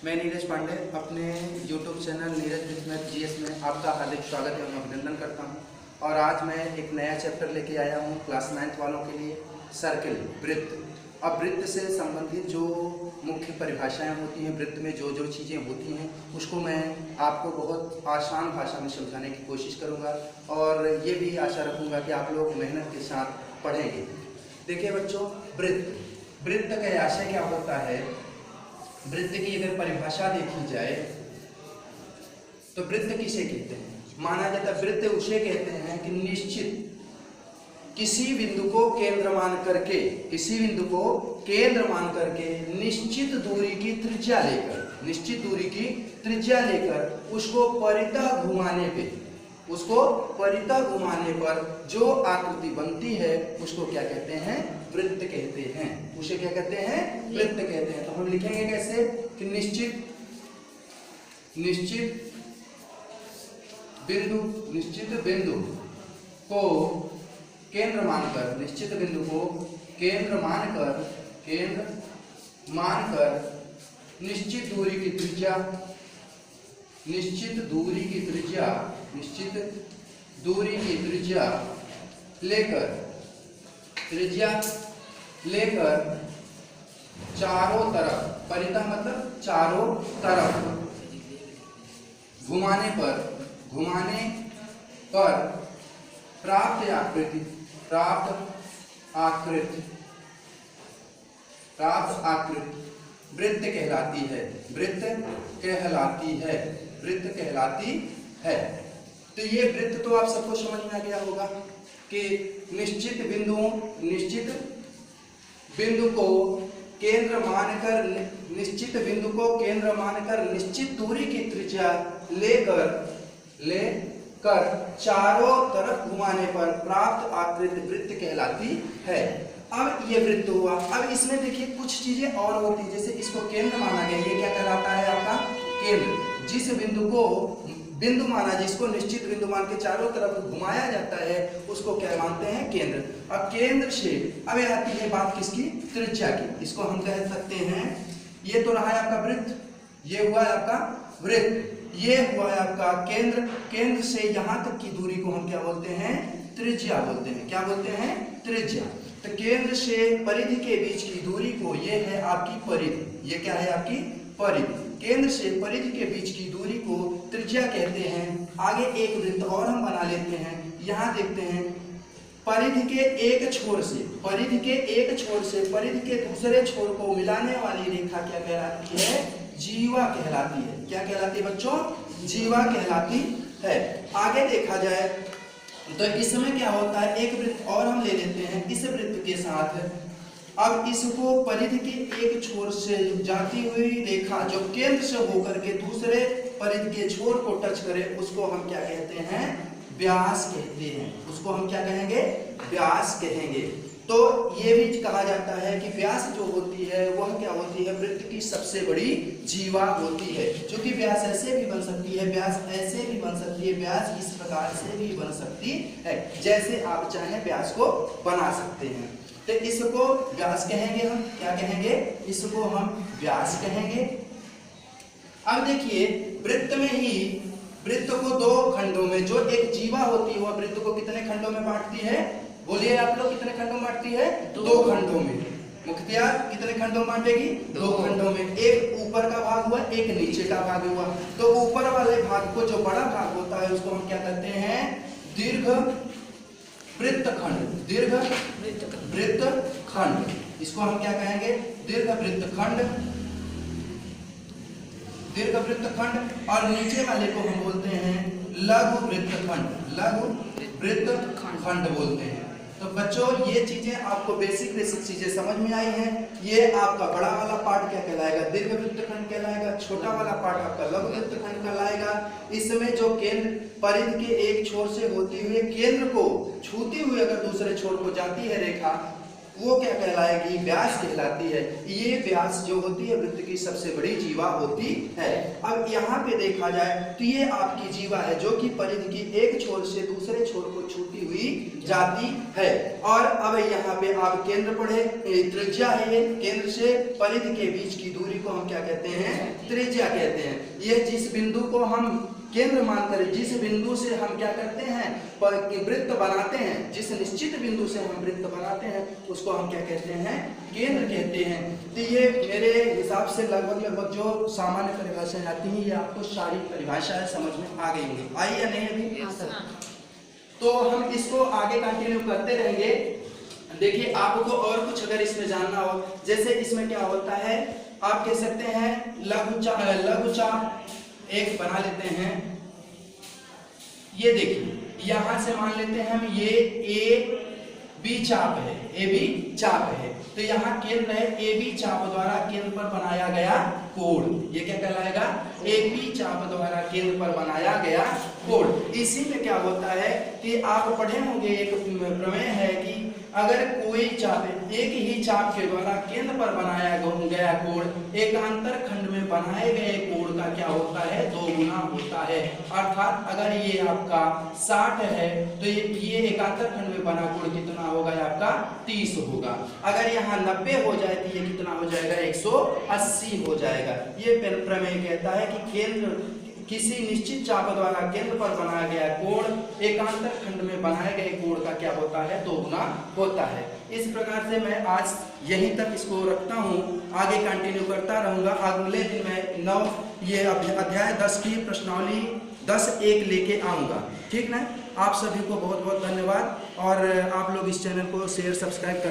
मैं नीरज पांडे अपने YouTube channel Neeraj with math GS में आपका हार्दिक स्वागत एवं अभिनंदन करता हूं। और आज मैं एक नया चैप्टर लेके आया हूं क्लास 9th वालों के लिए, सर्किल, वृत्त। अब वृत्त से संबंधित जो मुख्य परिभाषाएं होती हैं, वृत्त में जो जो चीज़ें होती हैं, उसको मैं आपको बहुत आसान भाषा में समझाने की कोशिश करूँगा और ये भी आशा रखूँगा कि आप लोग मेहनत के साथ पढ़ेंगे। देखिए बच्चों, वृत्त का आशय क्या होता है? वृत्त की अगर परिभाषा देखी जाए तो वृत्त किसे कहते हैं? माना जाता है वृत्त उसे कहते हैं कि निश्चित किसी बिंदु को केंद्र मान करके निश्चित दूरी की त्रिज्या लेकर उसको परितः घुमाने पर जो आकृति बनती है उसको क्या कहते हैं? वृत्त कहते हैं। उसे क्या कहते हैं? वृत्त कहते हैं। तो हम लिखेंगे कैसे कि निश्चित बिंदु को केंद्र मानकर निश्चित दूरी की त्रिज्या लेकर चारों तरफ, परितः मतलब चारों तरफ, घुमाने पर प्राप्त आकृति वृत्त कहलाती है। तो ये वृत्त तो आप सबको समझ में आ गया होगा कि निश्चित बिंदु को केंद्र मानकर निश्चित दूरी की त्रिज्या लेकर चारों तरफ घुमाने पर प्राप्त आकृति वृत्त कहलाती है। अब ये वृत्त हुआ। अब इसमें देखिए कुछ चीजें और होती है, जैसे इसको केंद्र माना गया, ये क्या कहलाता है? आपका केंद्र। जिस बिंदु माना, जिसको निश्चित बिंदु मान के चारों तरफ घुमाया जाता है, उसको क्या मानते हैं? केंद्र। अब केंद्र से अब आती है बात किसकी? त्रिज्या की। इसको हम कह सकते हैं, ये तो रहा है आपका वृत्त, ये हुआ है आपका वृत्त, ये हुआ है आपका केंद्र। केंद्र से यहाँ तक की दूरी को हम क्या बोलते हैं? त्रिज्या बोलते हैं। क्या बोलते हैं? त्रिज्या। तो केंद्र से परिधि के बीच की दूरी को, ये है आपकी परिधि। ये क्या है? आपकी परिधि। केंद्र से परिधि के बीच की दूरी को त्रिज्या कहते हैं। आगे एक वृत्त और हम बना लेते हैं। यहाँ देखते हैं, परिधि के एक छोर से परिधि के दूसरे छोर को मिलाने वाली रेखा क्या कहलाती है? जीवा कहलाती है। क्या कहलाती है बच्चों? जीवा कहलाती है। आगे देखा जाए तो इसमें क्या होता है? एक वृत्त और हम ले लेते हैं। इस वृत्त के साथ अब इसको परिधि के एक छोर से जाती हुई रेखा जो केंद्र से होकर के दूसरे परिधि के छोर को टच करे, उसको हम क्या कहते हैं? व्यास कहते हैं। उसको हम क्या कहेंगे? व्यास कहेंगे। तो ये भी कहा जाता है कि व्यास जो होती है वह क्या होती है? वृत्त की सबसे बड़ी जीवा होती है। क्योंकि व्यास ऐसे भी बन सकती है, व्यास ऐसे भी बन सकती है, व्यास इस प्रकार से भी बन सकती है। जैसे आप चाहें व्यास को बना सकते हैं। तो इसको व्यास कहेंगे। हम क्या कहेंगे? इसको हम व्यास कहेंगे। अब देखिए, वृत्त में ही वृत्त को दो खंडों में, जो एक जीवा होती है वह वृत्त को कितने खंडों में बांटती है? बोलिए आप लोग, कितने खंडों में बांटती है? दो खंडों में। मुख्तियार कितने खंडों में बांटेगी? दो खंडों में। एक ऊपर का भाग हुआ, एक नीचे का भाग हुआ। तो ऊपर वाले भाग को, जो बड़ा भाग होता है, उसको हम क्या कहते हैं? दीर्घ वृत्तखंड। इसको हम क्या कहेंगे? दीर्घ वृत्तखंड। और नीचे वाले को हम बोलते हैं लघु वृत्तखंड बोलते हैं। तो बच्चों, ये चीजें आपको बेसिक चीजें समझ में आई हैं। ये आपका बड़ा वाला पार्ट क्या कहलाएगा? दीर्घ वृत्तखंड कहलाएगा। छोटा वाला पार्ट आपका लघु वृत्तखंड कहलाएगा। इसमें जो केंद्र परिधि के एक छोर से होती हुई केंद्र को छूती हुई अगर दूसरे छोर को जाती है रेखा, वो क्या कहलाएगी, व्यास कहलाती है। ये व्यास जो होती है वृत्त की सबसे बड़ी जीवा होती है। अब यहाँ पे देखा जाए तो ये आपकी जीवा है जो कि परिधि की एक छोर से दूसरे छोर को छूती हुई जाती है। और अब यहाँ पे आप केंद्र पढ़े, त्रिज्या है ये, केंद्र से परिधि के बीच की दूरी को हम क्या कहते हैं, त्रिज्या कहते हैं। ये जिस बिंदु को हम केंद्र मानकर, जिस बिंदु से हम क्या करते हैं, वृत्त बनाते हैं, जिस निश्चित बिंदु से हम वृत्त बनाते हैं उसको हम क्या कहते हैं, केंद्र कहते हैं। तो ये मेरे हिसाब से लगभग जो सामान्य परिभाषाएं आती हैं ये आपको सारी परिभाषाएं समझ में आ गई होंगी। आई या नहीं अभी? तो हम इसको आगे कंटिन्यू करते रहेंगे। देखिए आपको और कुछ अगर इसमें जानना हो, जैसे इसमें क्या होता है, आप कह सकते हैं लघु चाप एक बना लेते हैं। ये देखिए यहां से मान लेते हैं हम ये ए बी चाप है, ए बी चाप है, तो यहाँ केंद्र है, ए बी चाप द्वारा केंद्र पर बनाया गया कोण, ये क्या कहलाएगा, ए बी चाप द्वारा केंद्र पर बनाया गया कोण। इसी में क्या होता है कि आप पढ़े होंगे, एक प्रमेय है कि अगर कोई चाप, एक ही चाप के द्वारा केंद्र पर बनाया गया कोण एकांतर खंड में बनाए गए कोण का क्या होता है, 2 गुना होता है। अर्थात अगर ये आपका 60 है तो ये एकांतर खंड में बना कोण कितना होगा, आपका 30 होगा। अगर यहाँ 90 हो जाए तो ये कितना हो जाएगा, 180 हो जाएगा। ये प्रमेय कहता है कि केंद्र, किसी निश्चित चाप द्वारा केंद्र पर बनाया गया कोण एकांतर खंड में बनाए गए कोण का क्या होता है, 2 गुना होता है। इस प्रकार से मैं आज यहीं तक इसको रखता हूँ, आगे कंटिन्यू करता रहूंगा। अगले दिन मैं ये अध्याय 10 की प्रश्नावली 10-1 लेके आऊंगा, ठीक ना। आप सभी को बहुत बहुत धन्यवाद, और आप लोग इस चैनल को शेयर सब्सक्राइब कर